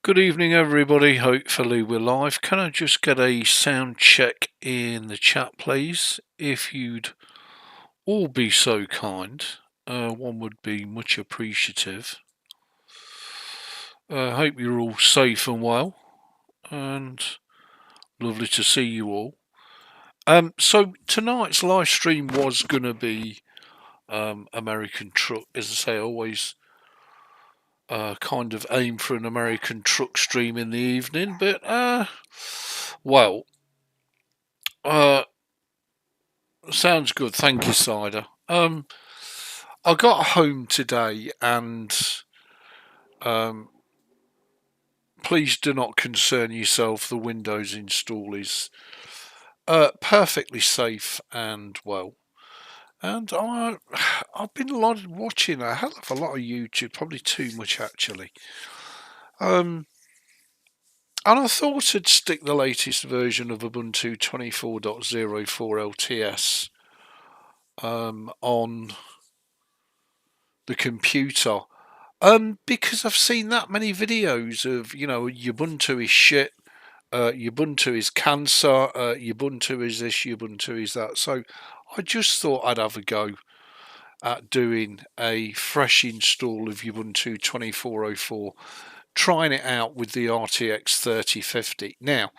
Good evening, everybody. Hopefully we're live. Can I just get a sound check in the chat, please? If you'd all be so kind, one would be much appreciative. Hope you're all safe and well, and lovely to see you all. So tonight's live stream was going to be American Truck. As I say, I always kind of aim for an American Truck stream in the evening, but well, sounds good. Thank you, Cider. I got home today and please do not concern yourself. The Windows install is perfectly safe and well. And I've been watching a hell of a lot of YouTube, probably too much actually. And I thought I'd stick the latest version of Ubuntu 24.04 LTS on the computer. Because I've seen that many videos of, Ubuntu is shit, Ubuntu is cancer, Ubuntu is this, Ubuntu is that. So I just thought I'd have a go at doing a fresh install of Ubuntu 24.04, trying it out with the RTX 3050. Now,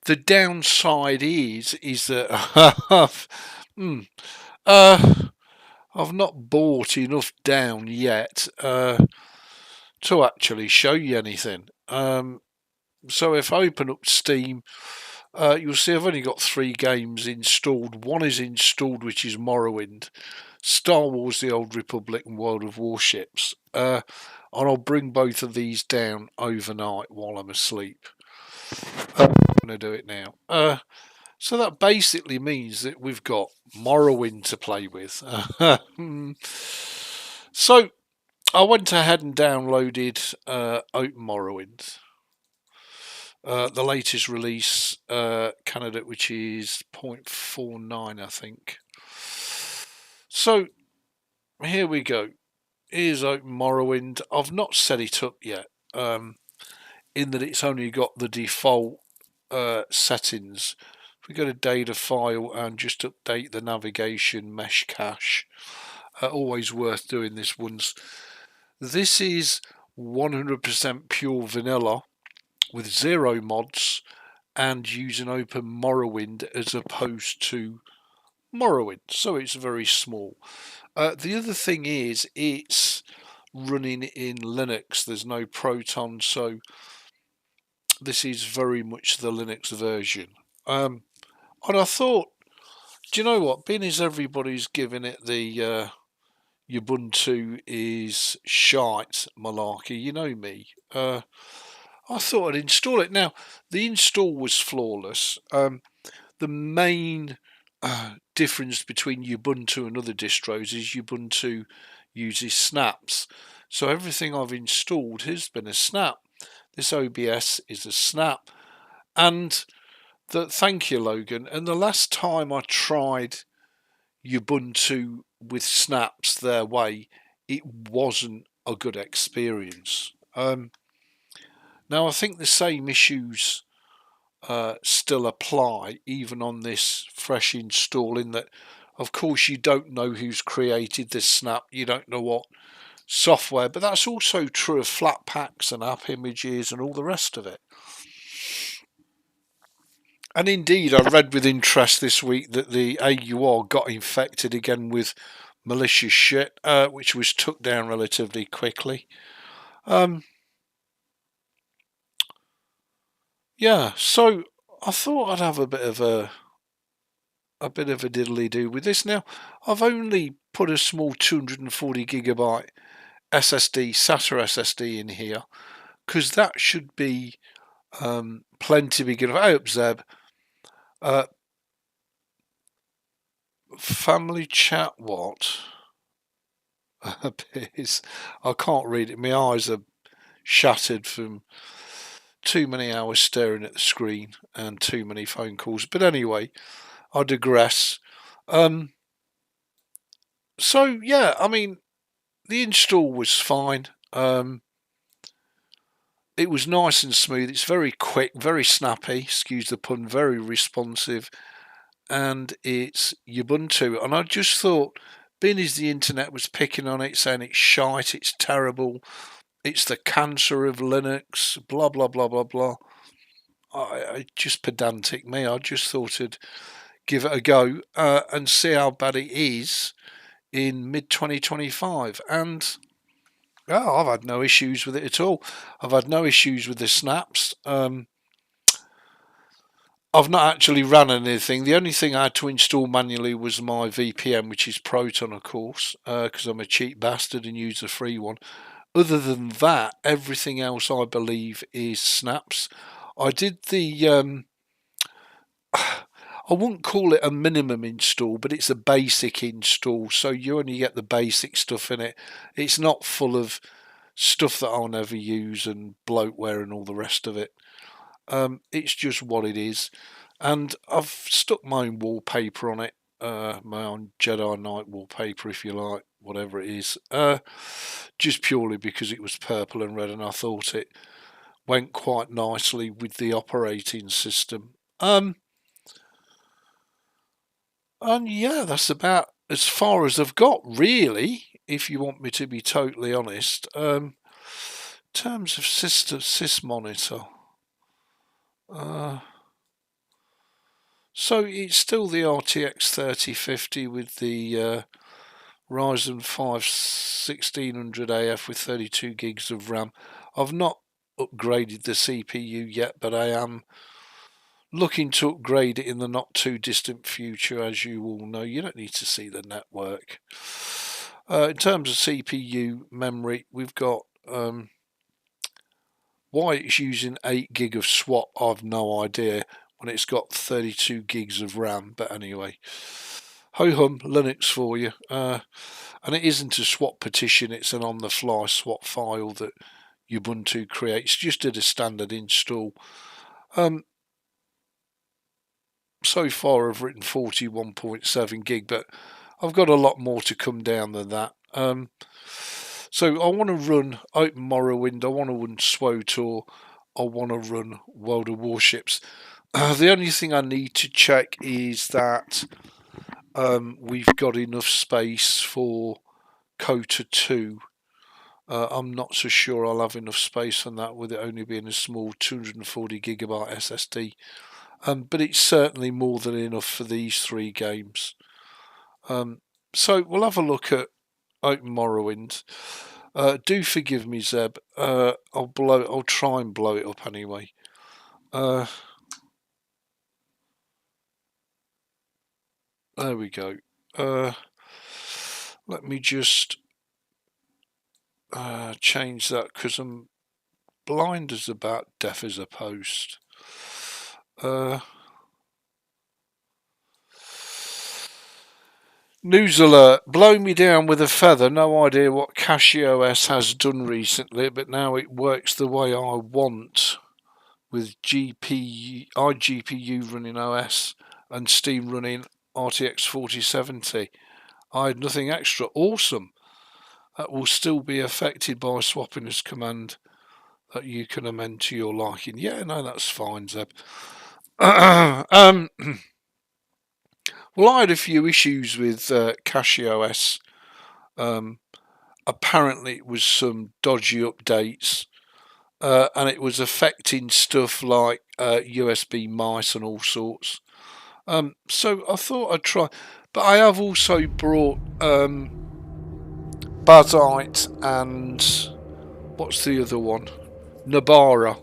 the downside is that I've not bought enough down yet to actually show you anything. So if I open up Steam, you'll see I've only got 3 games installed. One is installed, which is Morrowind, Star Wars The Old Republic and World of Warships. And I'll bring both of these down overnight while I'm asleep. I'm going to do it now. So that basically means that we've got Morrowind to play with. So I went ahead and downloaded Open Morrowind. The latest release candidate, which is 0.49, I think. So here we go. Here's Open Morrowind. I've not set it up yet, in that it's only got the default settings. If we go to data file and just update the navigation mesh cache, always worth doing this once. This is 100% pure vanilla with 0 mods and using Open Morrowind as opposed to Morrowind, so it's very small. The other thing is it's running in Linux. There's no Proton, so this is very much the Linux version. And I thought, do you know what? Being as everybody's giving it the Ubuntu is shite malarkey, you know me. I thought I'd install it. Now, the install was flawless. The main difference between Ubuntu and other distros is Ubuntu uses snaps. So everything I've installed has been a snap. This OBS is a snap. And thank you, Logan. And the last time I tried Ubuntu with snaps their way, it wasn't a good experience. Now I think the same issues still apply even on this fresh install, in that of course you don't know who's created this snap, you don't know what software, but that's also true of flat packs and app images and all the rest of it. And indeed, I read with interest this week that the AUR got infected again with malicious shit, which was took down relatively quickly. Yeah, so I thought I'd have a bit of a diddly do with this. Now, I've only put a small 240 gigabyte SSD, SATA SSD in here, because that should be plenty big enough. I hope, Zeb. Family chat, what? I can't read it. My eyes are shattered from too many hours staring at the screen and too many phone calls. But anyway, I digress. So yeah, I mean, the install was fine. it was nice and smooth. It's very quick, very snappy, excuse the pun, very responsive, and it's Ubuntu. And I just thought, being as the internet was picking on it, saying it's shite, it's terrible, it's the cancer of Linux, blah blah blah blah blah. I just pedantic me. I just thought I'd give it a go and see how bad it is in mid 2025. And I've had no issues with it at all. I've had no issues with the snaps. I've not actually ran anything. The only thing I had to install manually was my VPN, which is Proton, of course, because I'm a cheap bastard and use the free one. Other than that, everything else I believe is snaps. I did the I wouldn't call it a minimum install, but it's a basic install, so you only get the basic stuff in it. It's not full of stuff that I'll never use and bloatware and all the rest of it. It's just what it is, and I've stuck my own wallpaper on it, my own Jedi Knight wallpaper, if you like, whatever it is, just purely because it was purple and red and I thought it went quite nicely with the operating system. And yeah, that's about as far as I've got, really, if you want me to be totally honest. In terms of sys monitor, so it's still the RTX 3050 with the Ryzen 5 1600 AF with 32 gigs of RAM. I've not upgraded the CPU yet, but I am looking to upgrade it in the not too distant future. As you all know, you don't need to see the network. In terms of CPU memory, we've got why it's using 8 gig of SWAT, I've no idea when it's got 32 gigs of RAM, but anyway, ho hum, Linux for you. And it isn't a SWAT partition, it's an on the fly SWAT file that Ubuntu creates. Just did a standard install. So far I've written 41.7 gig, but I've got a lot more to come down than that. So I want to run Open Morrowind, I want to run SWOTOR, I want to run World of Warships. The only thing I need to check is that we've got enough space for Kota 2. I'm not so sure I'll have enough space on that, with it only being a small 240 gigabyte SSD. But it's certainly more than enough for these 3 games. So we'll have a look at Open Morrowind. Do forgive me, Zeb. I'll try and blow it up anyway. There we go. Let me just change that, because I'm blind as a bat, deaf as a post. News alert, blow me down with a feather. No idea what CachyOS has done recently, but now it works the way I want, with iGPU running OS and Steam running RTX 4070. I had nothing extra. Awesome. That will still be affected by swapping this command that you can amend to your liking. Yeah, no, that's fine, Zeb. Well, I had a few issues with CachyOS. Apparently it was some dodgy updates, and it was affecting stuff like USB mice and all sorts. So I thought I'd try, but I have also brought Bazite and what's the other one? Nabara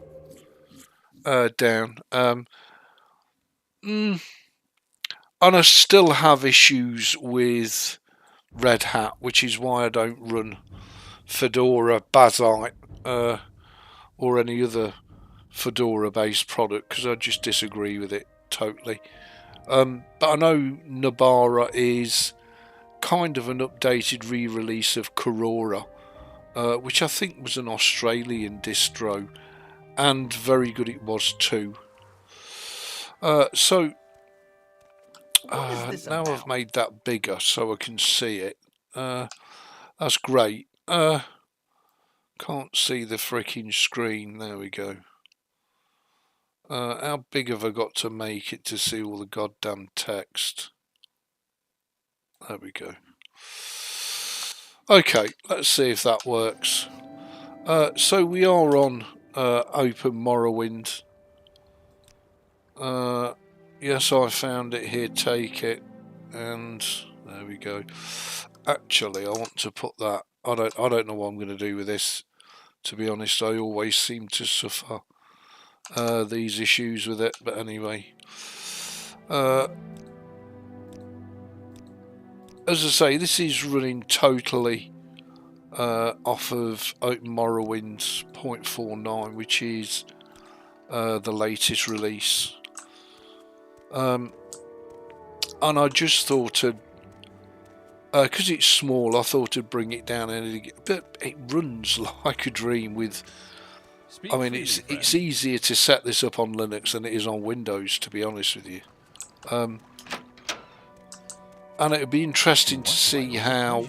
down. And I still have issues with Red Hat, which is why I don't run Fedora, Bazite, or any other Fedora-based product, because I just disagree with it totally. But I know Nabara is kind of an updated re-release of Korora, which I think was an Australian distro, and very good it was too. So now I've made that bigger so I can see it. That's great. Can't see the freaking screen. There we go. How big have I got to make it to see all the goddamn text? There we go. Okay, let's see if that works. So we are on Open Morrowind. Yes, I found it here. Take it, and there we go. Actually, I want to put that. I don't know what I'm going to do with this. To be honest, I always seem to suffer these issues with it. But anyway, as I say, this is running totally off of Open Morrowind 0.49, which is the latest release. And I just thought to, because it's small, I thought I'd bring it down, but it runs like a dream with. I mean, it's easier to set this up on Linux than it is on Windows, to be honest with you. And it would be interesting to see how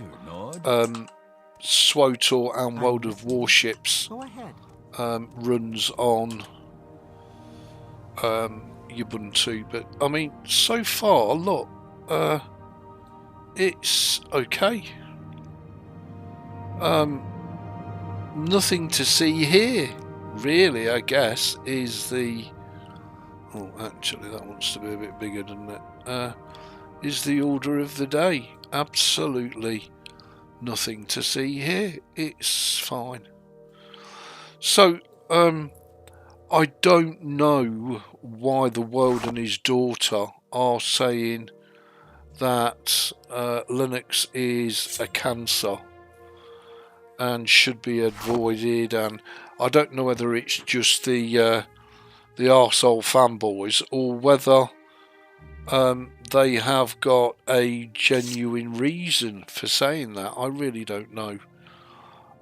SWTOR and World of Warships runs on Ubuntu. But I mean, so far, look, it's okay. Nothing to see here, really. I guess is the. Oh, actually, that wants to be a bit bigger, doesn't it? Is the order of the day. Absolutely nothing to see here. It's fine. So, I don't know why the world and his daughter are saying that Linux is a cancer and should be avoided, and I don't know whether it's just the arsehole fanboys or whether they have got a genuine reason for saying that. I really don't know.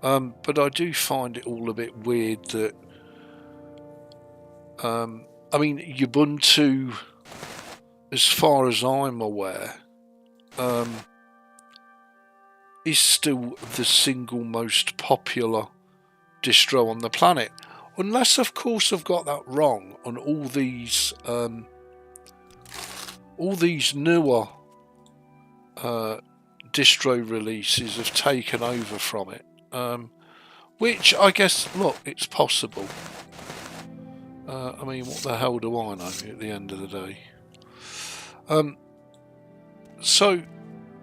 But I do find it all a bit weird that I mean, Ubuntu, as far as I'm aware, is still the single most popular distro on the planet. Unless, of course, I've got that wrong, and all these newer distro releases have taken over from it. Which I guess, look, it's possible. I mean, what the hell do I know at the end of the day? So,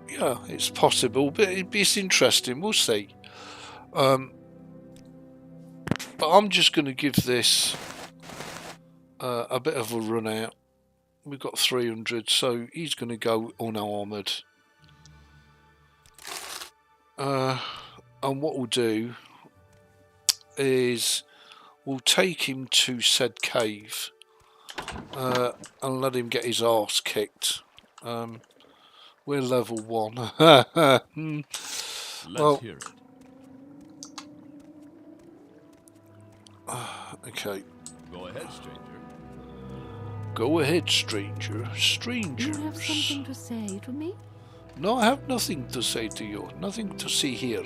yeah, it's possible, but it's interesting. We'll see. But I'm just going to give this a bit of a run out. We've got 300, so he's going to go unarmoured. And what we'll do is we'll take him to said cave and let him get his arse kicked. We're level 1. Let's hear it. Okay. Go ahead, stranger. Go ahead, stranger. Strangers. You have something to say to me? No, I have nothing to say to you. Nothing to see here.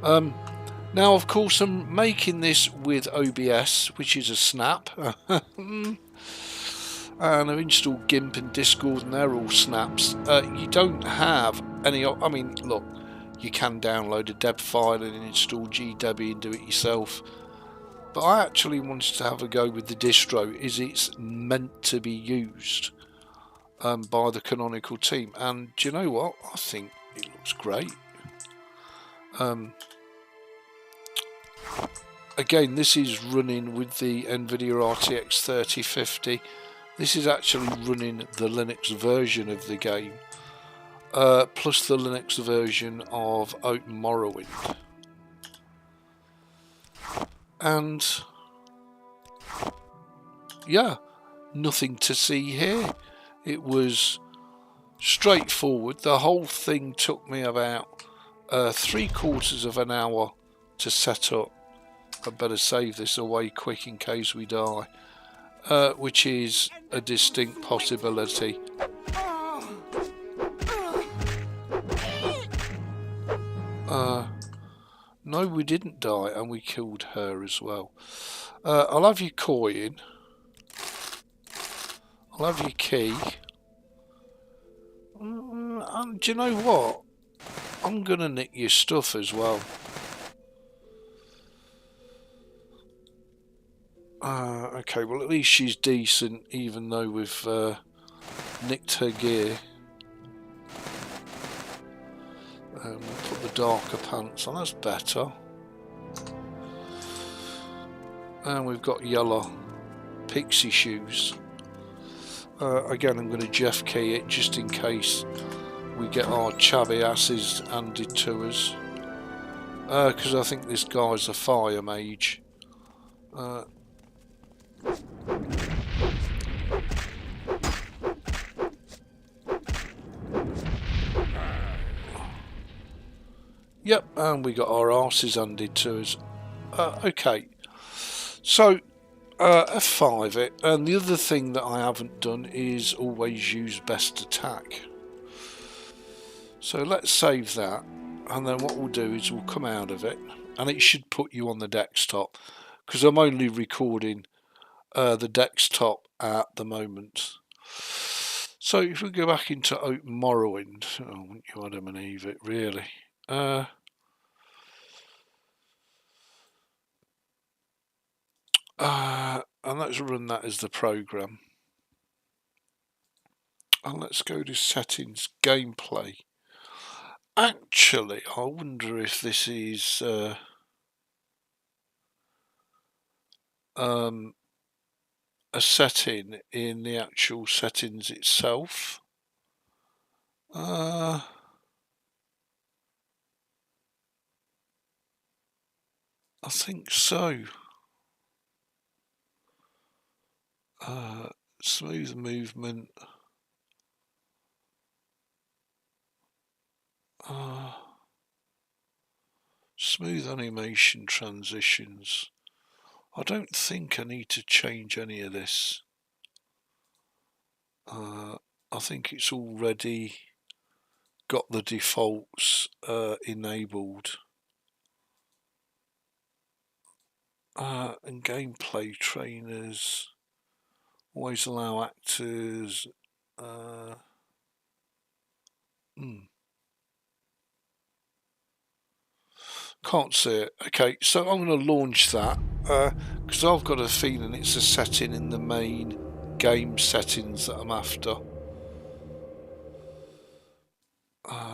Now, of course, I'm making this with OBS, which is a snap. And I've installed GIMP and Discord, and they're all snaps. You don't have any. I mean, look, you can download a deb file and install GDebi and do it yourself. But I actually wanted to have a go with the distro, is it's meant to be used by the Canonical team. And do you know what? I think it looks great. Again, this is running with the NVIDIA RTX 3050. This is actually running the Linux version of the game, plus the Linux version of Open Morrowind. And yeah, nothing to see here. It was straightforward. The whole thing took me about 3/4 of an hour to set up. I'd better save this away quick in case we die, which is a distinct possibility. No, we didn't die, and we killed her as well. I'll have your coin. I'll have your key. And do you know what? I'm going to nick your stuff as well. Okay, well at least she's decent, even though we've nicked her gear. We'll put the darker pants on, that's better. And we've got yellow pixie shoes. Again, I'm going to Jeff key it just in case we get our chubby asses handed to us. Because I think this guy's a fire mage. Yep, and we got our asses handed to us. Okay, so F5 it, and the other thing that I haven't done is always use best attack. So let's save that, and then what we'll do is we'll come out of it, and it should put you on the desktop, because I'm only recording the desktop at the moment. So if we go back into Open Morrowind, oh, wouldn't you Adam and Eve it, really? And let's run that as the program. And let's go to settings, gameplay. Actually, I wonder if this is a setting in the actual settings itself. I think so. Smooth movement. Smooth animation transitions. I don't think I need to change any of this. I think it's already got the defaults enabled. And gameplay trainers always allow actors. Can't see it. Okay, so I'm going to launch that because I've got a feeling it's a setting in the main game settings that I'm after.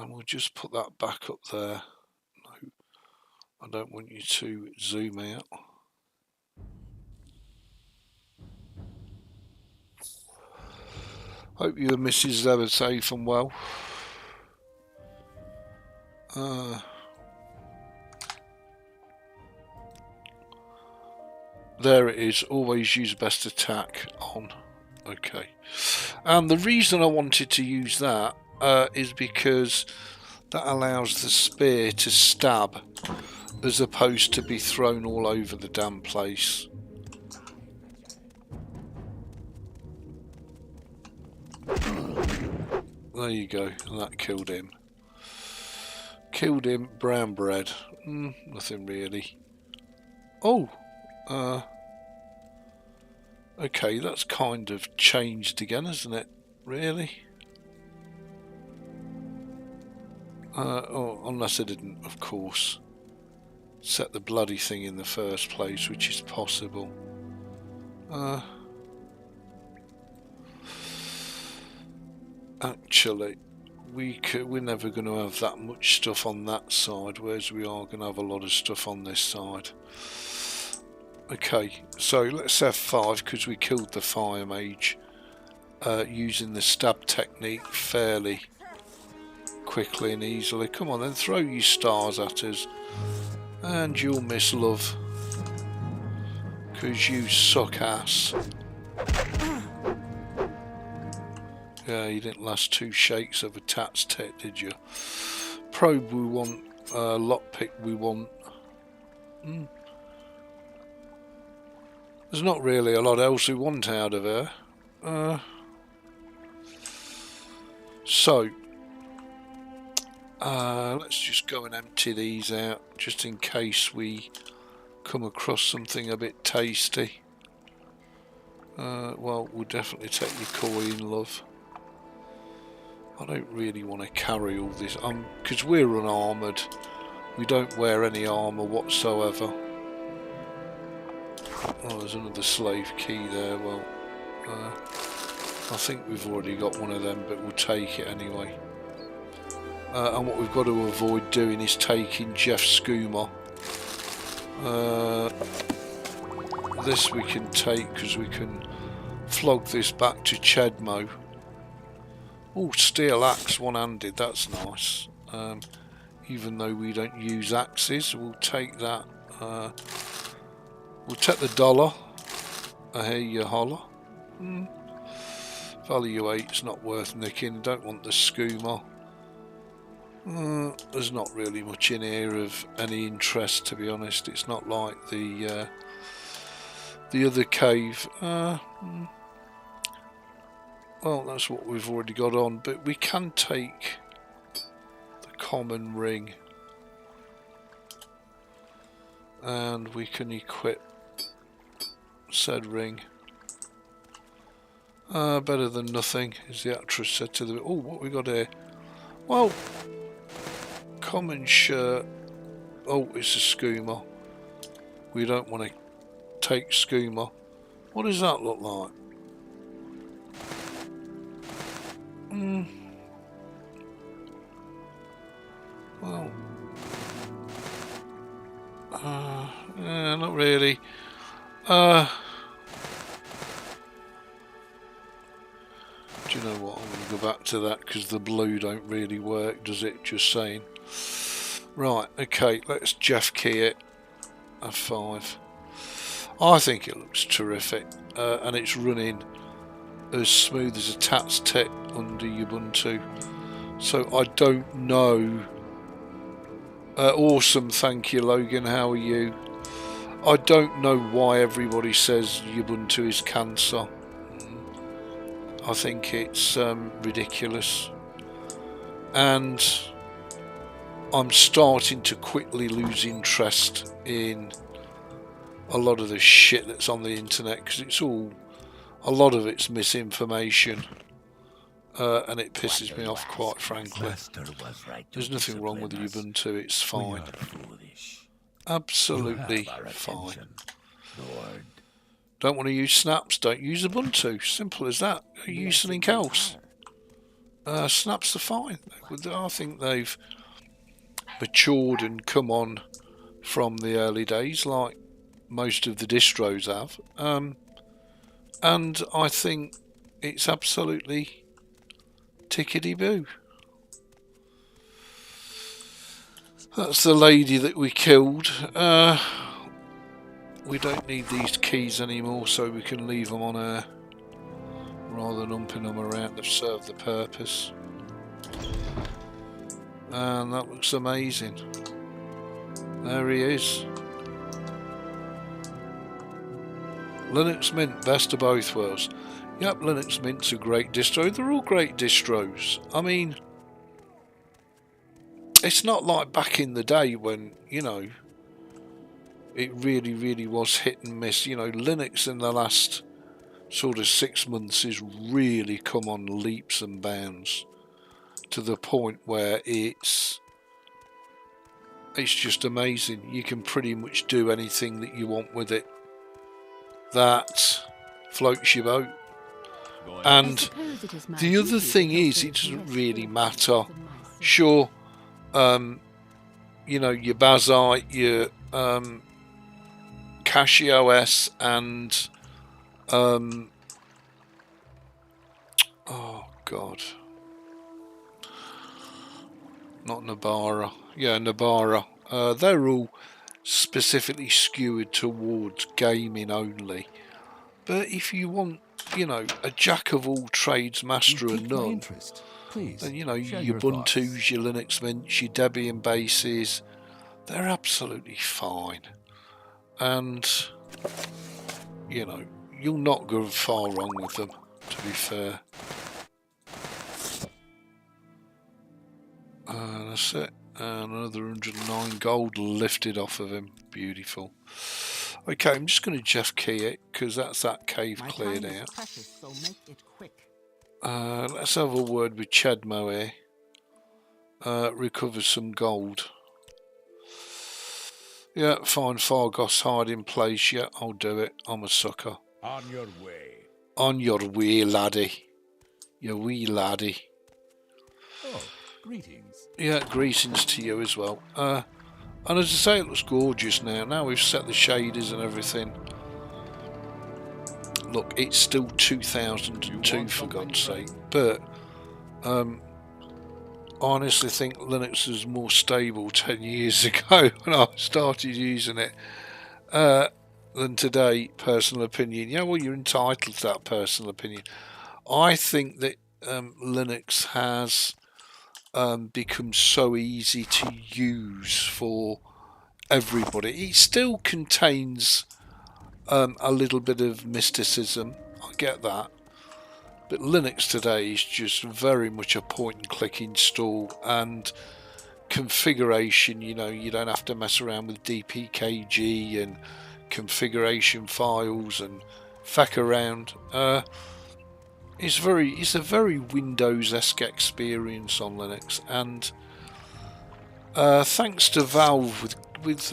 We'll just put that back up there. No, I don't want you to zoom out. Hope you and Mrs. are safe and well. There it is, always use best attack on. Okay. And the reason I wanted to use that is because that allows the spear to stab as opposed to be thrown all over the damn place. There you go, and that killed him. Killed him, brown bread. Nothing really. Oh! Okay, that's kind of changed again, isn't it? Really? Oh, unless I didn't, of course, set the bloody thing in the first place, which is possible. Actually, we're never going to have that much stuff on that side, whereas we are going to have a lot of stuff on this side. Okay, so let's F5 because we killed the fire mage using the stab technique fairly quickly and easily. Come on then, throw your stars at us and you'll miss, love, because you suck ass. Yeah, you didn't last 2 shakes of a tat's tit, did you? Probe we want, lockpick we want. There's not really a lot else we want out of her. So, Let's just go and empty these out, just in case we come across something a bit tasty. Well, we'll definitely take your coin, love. I don't really want to carry all this, because we're unarmoured. We don't wear any armour whatsoever. Oh, there's another slave key there. Well, I think we've already got one of them, but we'll take it anyway. And what we've got to avoid doing is taking Jeff's skooma. This we can take because we can flog this back to Chedmo. Oh, steel axe, one-handed, that's nice. Even though we don't use axes, we'll take that. We'll take the dollar. I hear you holler. Value 8's not worth nicking. Don't want the skooma. There's not really much in here of any interest, to be honest. It's not like the other cave. Well, that's what we've already got on, but we can take the common ring and we can equip said ring. Better than nothing, is the actress said to the... Oh, what we got here? Well, common shirt. Oh, it's a skooma. We don't want to take skooma. What does that look like? Well, not really. Do you know what? I'm going to go back to that because the blue don't really work, does it? Just saying. Right, okay, let's Jeff key it. F5. I think it looks terrific, and it's running as smooth as a tat's tit under Ubuntu. So I don't know. Awesome, thank you, Logan. How are you? I don't know why everybody says Ubuntu is cancer. I think it's ridiculous, and I'm starting to quickly lose interest in a lot of the shit that's on the internet because it's all, a lot of it's misinformation, and it pisses me off, quite frankly. There's nothing wrong with Ubuntu, it's fine. Absolutely fine. Don't want to use snaps, don't use Ubuntu. Simple as that. Use something else. Snaps are fine. I think they've matured and come on from the early days, like most of the distros have. And I think it's absolutely tickety-boo. That's the lady that we killed. We don't need these keys anymore, so we can leave them on air rather than umping them around. They've served the purpose. And that looks amazing. There he is. Linux Mint, best of both worlds. Yep, Linux Mint's a great distro. They're all great distros. I mean, it's not like back in the day when, you know, it really was hit and miss. You know, Linux in the last sort of 6 months has really come on leaps and bounds to the point where it's just amazing. You can pretty much do anything that you want with it. That floats your boat. And the other thing is, it doesn't really matter. Sure, you know, your Bazite, your CachyOS, and oh god, not Nabara. Yeah, Nabara. They're all specifically skewered towards gaming only. But if you want, you know, a jack of all trades, master of none, then, you know, your Ubuntu's, your Linux Mints, your Debian bases, they're absolutely fine. And, you know, you'll not go far wrong with them, to be fair. And that's it. And another 109 gold lifted off of him. Beautiful. Okay, I'm just going to Jeff key it because that's that cave cleared out. Precious, so make it quick. Let's have a word with Chedmo here. Recover some gold. Yeah, find Fargos hiding place. Yeah, I'll do it. I'm a sucker. On your way. On your way, laddie. You wee laddie. Oh, greetings. Yeah, greetings to you as well. And as I say, it looks gorgeous now. Now we've set the shaders and everything. Look, it's still 2002 for God's sake. But I honestly think Linux was more stable 10 years ago when I started using it than today. Personal opinion. Yeah, well, you're entitled to that personal opinion. I think that Linux has become so easy to use for everybody. It still contains a little bit of mysticism, I get that, but Linux today is just very much a point and click install, and configuration, you know, you don't have to mess around with dpkg and configuration files and feck around. It's a very Windows-esque experience on Linux, and thanks to Valve with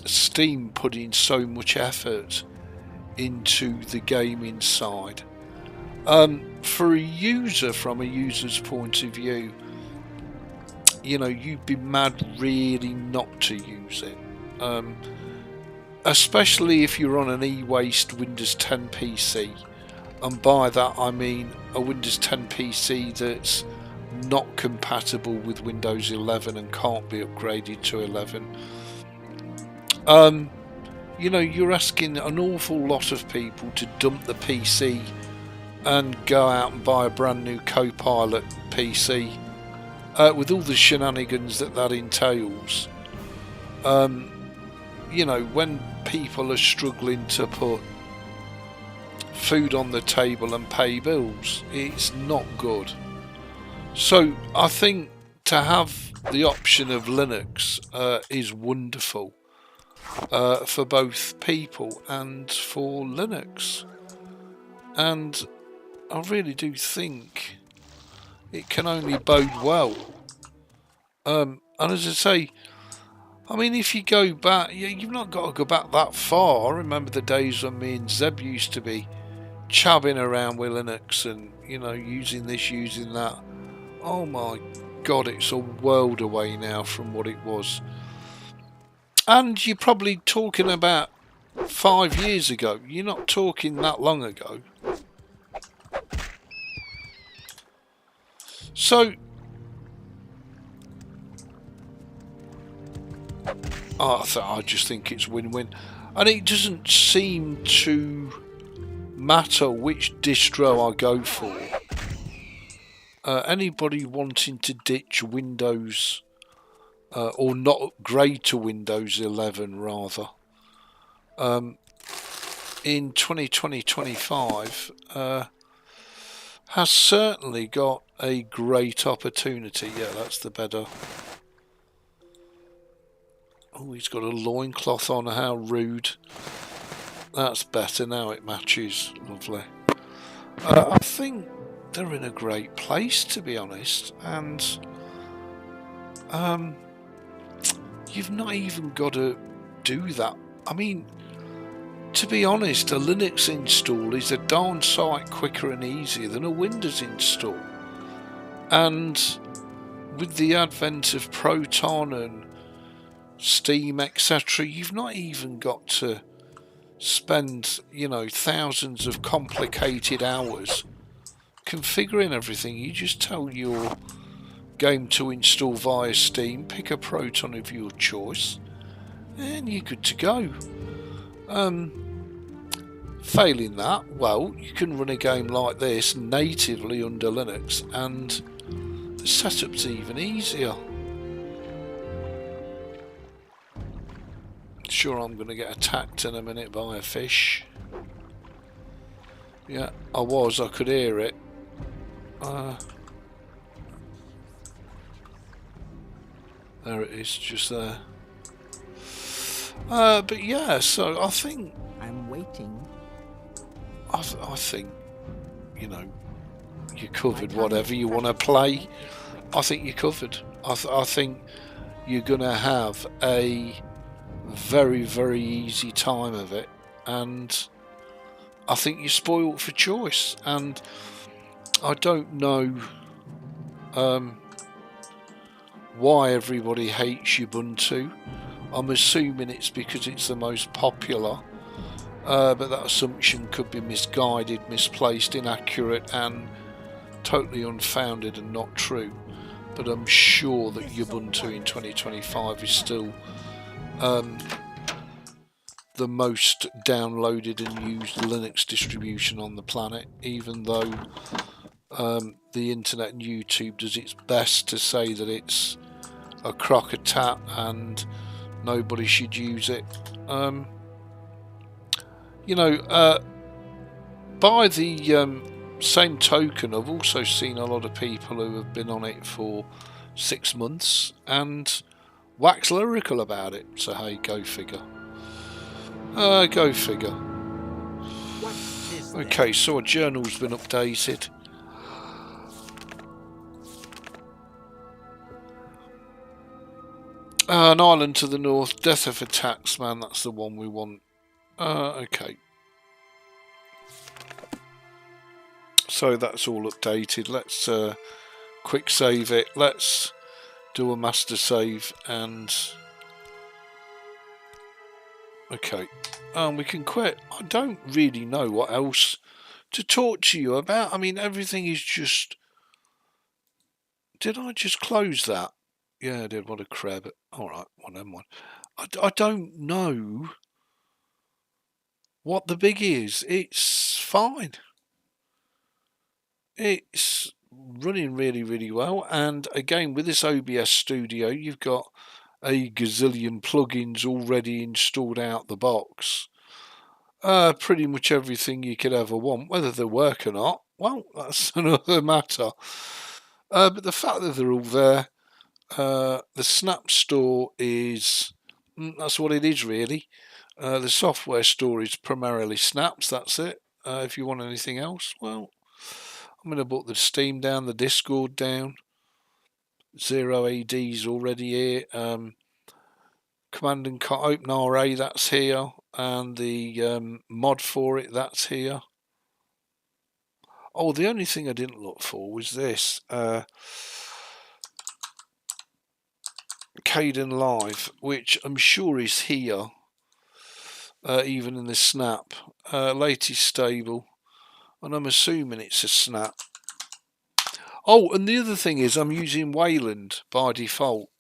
Steam putting so much effort into the gaming side. For a user, from a user's point of view, you know, you'd be mad really not to use it. Especially if you're on an e-waste Windows 10 PC. And by that I mean a Windows 10 PC that's not compatible with Windows 11 and can't be upgraded to 11. You know, you're asking an awful lot of people to dump the PC and go out and buy a brand new Copilot PC with all the shenanigans that entails. You know, when people are struggling to put food on the table and pay bills, it's not good. So I think to have the option of Linux is wonderful for both people and for Linux, and I really do think it can only bode well. And as I say, I mean, if you go back, you've not got to go back that far. I remember the days when me and Zeb used to be chabbing around with Linux and, you know, using this, using that. Oh my God, it's a world away now from what it was. And you're probably talking about 5 years ago. You're not talking that long ago. So I just think it's win-win, and it doesn't seem to matter which distro I go for. Anybody wanting to ditch Windows or not upgrade to Windows 11 rather in 2020-25 has certainly got a great opportunity. Yeah, that's the better. Oh, he's got a loincloth on. How rude. That's better now, it matches. Lovely. I think they're in a great place, to be honest, and you've not even got to do that. I mean, to be honest, a Linux install is a darn sight quicker and easier than a Windows install. And with the advent of Proton and Steam, etc., you've not even got to spend, you know, thousands of complicated hours configuring everything. You just tell your game to install via Steam, pick a Proton of your choice, and you're good to go. Failing that, well, you can run a game like this natively under Linux, and the setup's even easier. Sure, I'm going to get attacked in a minute by a fish. Yeah, I could hear it. There it is, just there. But yeah, so I think I'm waiting. I think, you know, you covered whatever you want to play. I think you're covered. I think you're gonna have a very, very easy time of it, and I think you're spoiled for choice. And I don't know why everybody hates Ubuntu. I'm assuming it's because it's the most popular, but that assumption could be misguided, misplaced, inaccurate, and totally unfounded and not true. But I'm sure that Ubuntu in 2025 is still the most downloaded and used Linux distribution on the planet, even though the internet and YouTube does its best to say that it's a crock of tat and nobody should use it. You know, by the same token, I've also seen a lot of people who have been on it for 6 months and wax lyrical about it. So hey, go figure. Go figure. Okay, so a journal's been updated. An island to the north, death of a taxman, that's the one we want. Okay. So that's all updated. Let's quick save it. Let's do a master save and... Okay. We can quit. I don't really know what else to talk to you about. I mean, everything is just... Did I just close that? Yeah, I did. What a crab. Alright, well, never mind. I don't know what the big is. It's fine. It's running really, really well. And again, with this OBS Studio, you've got a gazillion plugins already installed out the box. Pretty much everything you could ever want. Whether they work or not, well, that's another matter. But the fact that they're all there, the Snap Store is, that's what it is really. The software store is primarily Snaps, that's it. If you want anything else, well, I'm going to put the Steam down, the Discord down. Zero AD's already here. Command and OpenRA, that's here. And the mod for it, that's here. Oh, the only thing I didn't look for was this. Kdenlive, which I'm sure is here. Even in the Snap. Latest stable. And I'm assuming it's a Snap. Oh, and the other thing is I'm using Wayland by default.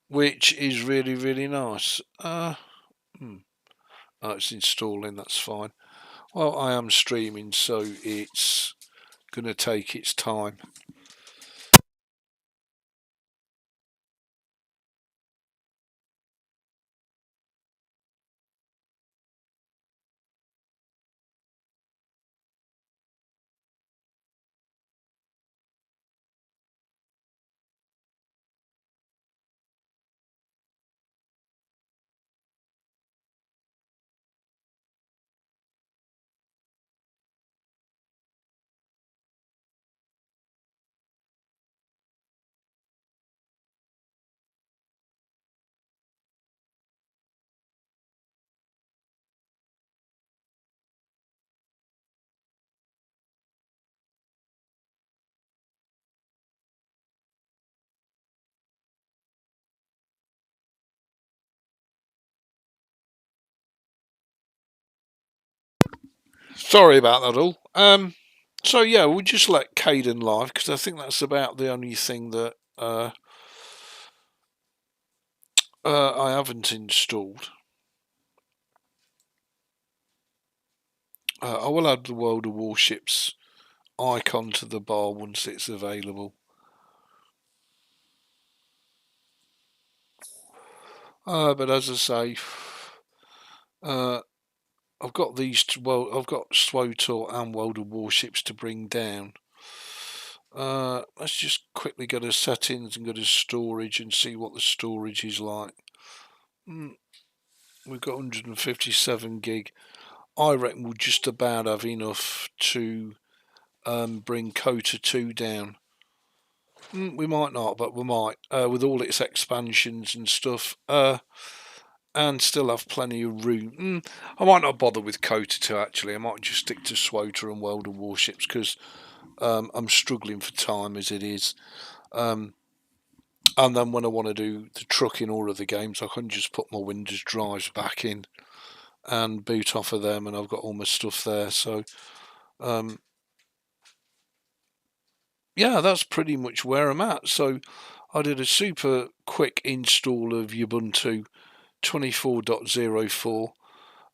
Which is really, really nice. Oh, it's installing, that's fine. Well, I am streaming, so it's going to take its time. Sorry about that all. So yeah, we'll just let Kdenlive, because I think that's about the only thing that I haven't installed. I will add the World of Warships icon to the bar once it's available. But as I say, I've got these. Well, I've got SWTOR and World of Warships to bring down. Let's just quickly go to settings and go to storage and see what the storage is like. We've got 157 gig. I reckon we'll just about have enough to bring Kota 2 down. We might not, but we might, with all its expansions and stuff, and still have plenty of room. I might not bother with Kota 2 actually. I might just stick to SWOTA and World of Warships because I'm struggling for time as it is. And then when I want to do the trucking or other games, I can just put my Windows drives back in and boot off of them, and I've got all my stuff there. So yeah, that's pretty much where I'm at. So I did a super quick install of Ubuntu 24.04.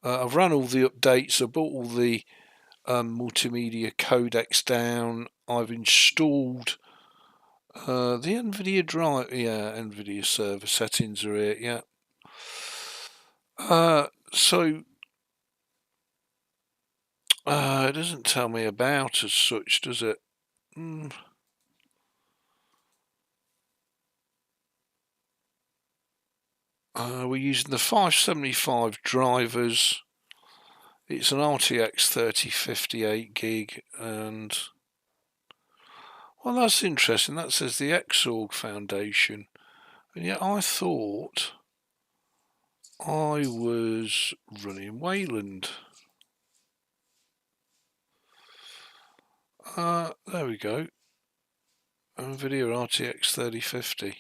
I've run all the updates. I brought all the multimedia codecs down. I've installed the NVIDIA drive. Yeah, NVIDIA server settings are here. Yeah. So it doesn't tell me about as such, does it? We're using the 575 drivers. It's an RTX 3050 8 gig, and well, that's interesting. That says the Xorg Foundation, and yet I thought I was running Wayland. There we go. NVIDIA RTX 3050.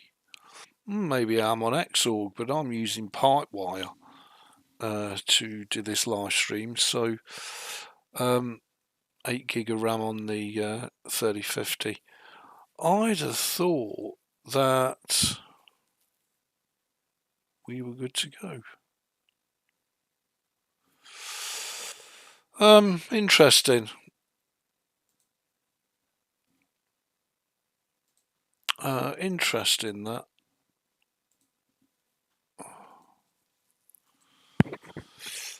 Maybe I'm on Xorg, but I'm using Pipewire to do this live stream. So 8 gig of RAM on the 3050. I'd have thought that we were good to go. Interesting. Interesting that.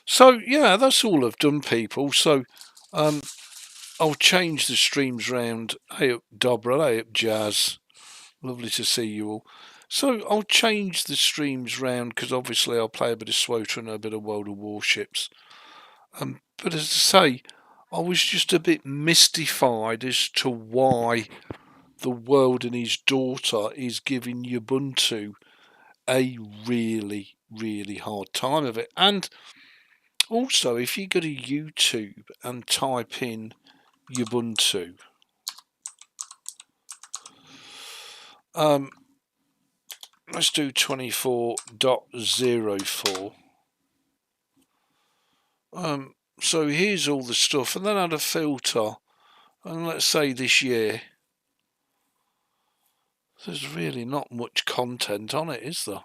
So yeah, that's all I've done, people. So I'll change the streams round. Hey up Dobra, hey up Jazz. Lovely to see you all. So I'll change the streams round because obviously I'll play a bit of SWOTA and a bit of World of Warships. But as I say, I was just a bit mystified as to why the world and his daughter is giving Ubuntu a really, really hard time of it. And also, if you go to YouTube and type in Ubuntu, let's do 24.04. So here's all the stuff, and then add a filter, and let's say this year. There's really not much content on it, is there?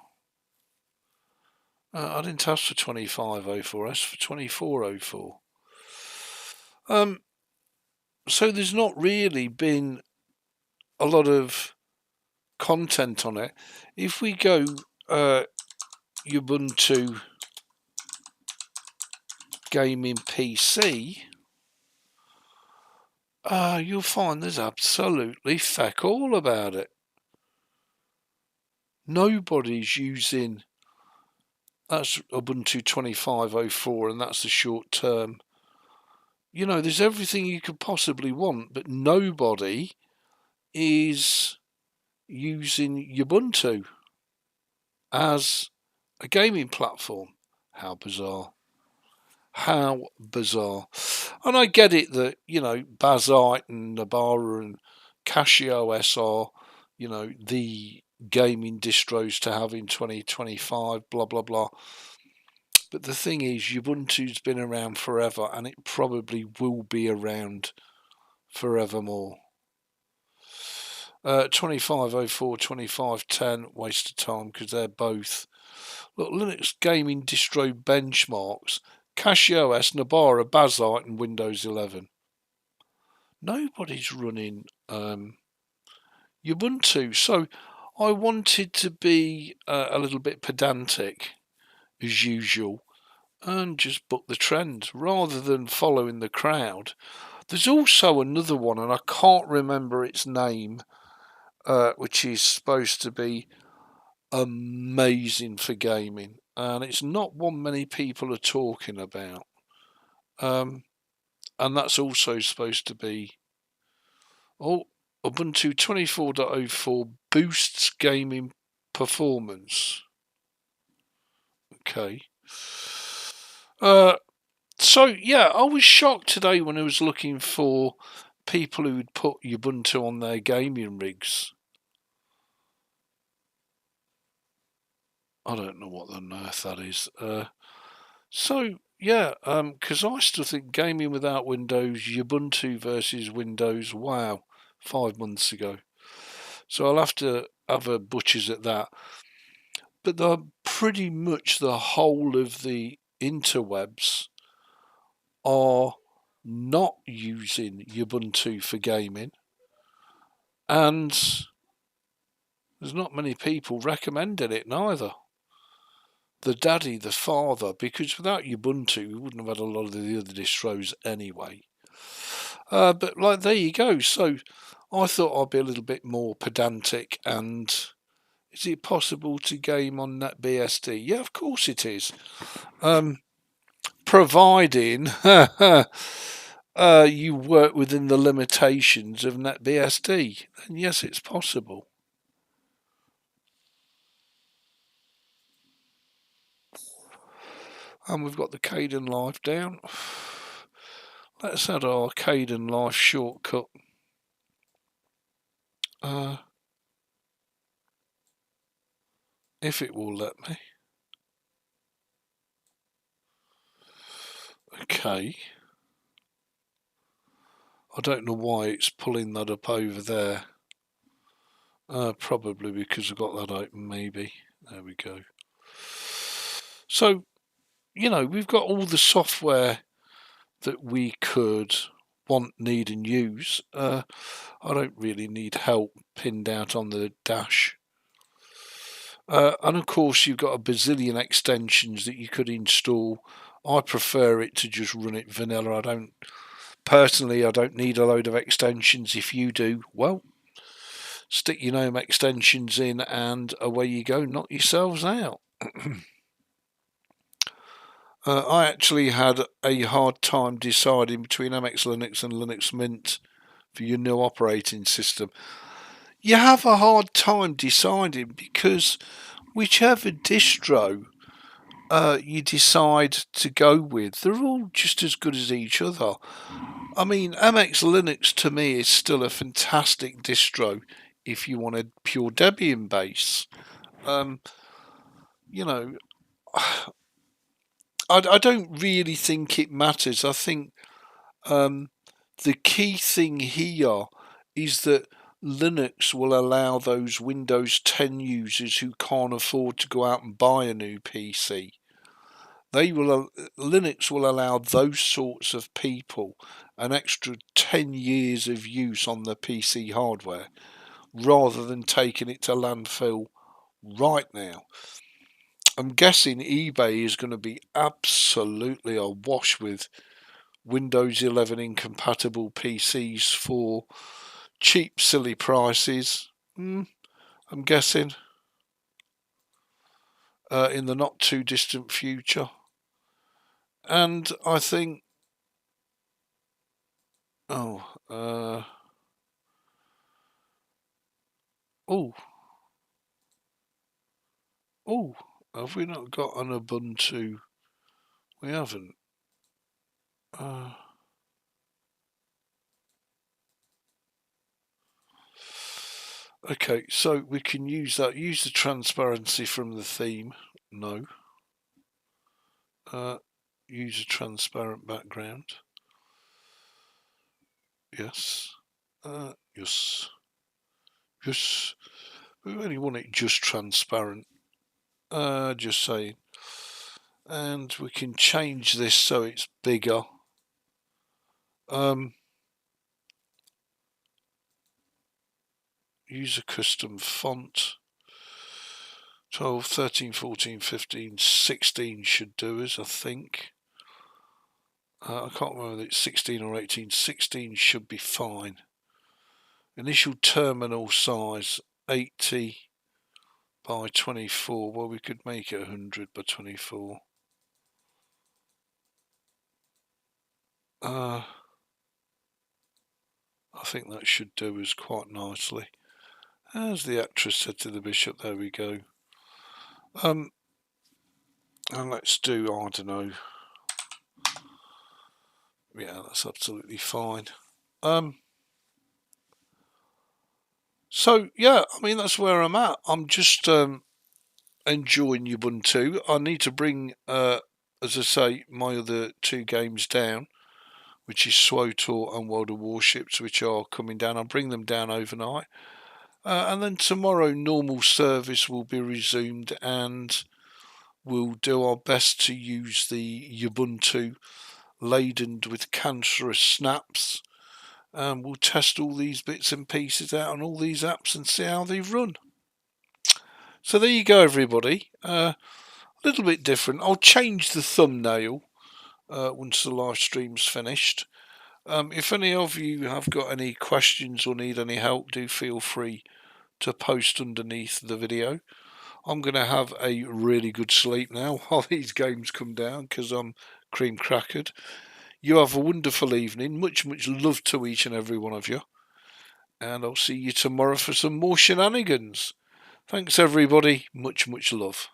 I didn't ask for 2504, I asked for 2404. So there's not really been a lot of content on it. If we go Ubuntu Gaming PC, you'll find there's absolutely feck all about it. Nobody's using, that's Ubuntu 2504, and that's the short term. You know, there's everything you could possibly want, but nobody is using Ubuntu as a gaming platform. How bizarre. How bizarre. And I get it that, you know, Bazite and Nabara and CashOS are, you know, the gaming distros to have in 2025, blah, blah, blah. But the thing is, Ubuntu's been around forever, and it probably will be around forevermore. 2504, 2510, waste of time because they're both. Look, Linux gaming distro benchmarks, CashOS, Nabara, Bazite, and Windows 11. Nobody's running Ubuntu, so I wanted to be a little bit pedantic as usual and just book the trend rather than following the crowd. There's also another one, and I can't remember its name, which is supposed to be amazing for gaming, and it's not one many people are talking about. And that's also supposed to be Ubuntu 24.04 boosts gaming performance. Okay. So yeah, I was shocked today when I was looking for people who'd put Ubuntu on their gaming rigs. I don't know what on earth that is. So yeah, because I still think gaming without Windows, Ubuntu versus Windows, wow, 5 months ago. So I'll have to have a butchers at that. But pretty much the whole of the interwebs are not using Ubuntu for gaming, and there's not many people recommending it neither. The daddy, the father, because without Ubuntu we wouldn't have had a lot of the other distros anyway. But like, there you go. So I thought I'd be a little bit more pedantic. And is it possible to game on NetBSD? Yeah, of course it is. Providing you work within the limitations of NetBSD, then yes, it's possible. And we've got the Kdenlive down. Let's add our Kdenlive shortcut. If it will let me. Okay. I don't know why it's pulling that up over there. Probably because I've got that open, maybe. There we go. So, you know, we've got all the software that we could want, need and use. I don't really need help pinned out on the dash. And of course you've got a bazillion extensions that you could install. I prefer it to just run it vanilla. I don't need a load of extensions. If you do, well, stick your GNOME extensions in and away you go, knock yourselves out. I actually had a hard time deciding between MX Linux and Linux Mint for your new operating system. You have a hard time deciding because whichever distro you decide to go with, they're all just as good as each other. I mean, MX Linux to me is still a fantastic distro if you want a pure Debian base. You know, I don't really think it matters. I think the key thing here is that Linux will allow those Windows 10 users who can't afford to go out and buy a new PC. Linux will allow those sorts of people an extra 10 years of use on the PC hardware rather than taking it to landfill right now. I'm guessing eBay is going to be absolutely awash with Windows 11 incompatible PCs for cheap, silly prices. I'm guessing in the not too distant future. And I think, have we not got an Ubuntu? We haven't. Okay, so we can use that. Use the transparency from the theme. No. Use a transparent background. Yes. Yes. Yes. We really want it just transparent. Just saying. And we can change this so it's bigger. Use a custom font. 12, 13, 14, 15, 16 should do us, I think. I can't remember if it's 16 or 18. 16 should be fine. Initial terminal size 80 by 24. Well, we could make it 100 by 24. I think that should do us quite nicely. As the actress said to the bishop, there we go. And let's do, I don't know. Yeah, that's absolutely fine. So yeah, I mean, that's where I'm at. I'm just enjoying Ubuntu. I need to bring, as I say, my other 2 games down, which is SWOTOR and World of Warships, which are coming down. I'll bring them down overnight. And then tomorrow normal service will be resumed, and we'll do our best to use the Ubuntu laden with cancerous snaps, and we'll test all these bits and pieces out on all these apps and see how they run. So there you go, everybody. A little bit different. I'll change the thumbnail once the live stream's finished. If any of you have got any questions or need any help, do feel free to post underneath the video. I'm going to have a really good sleep now while these games come down, because I'm cream crackered. You have a wonderful evening. Much love to each and every one of you. And I'll see you tomorrow for some more shenanigans. Thanks everybody. Much love.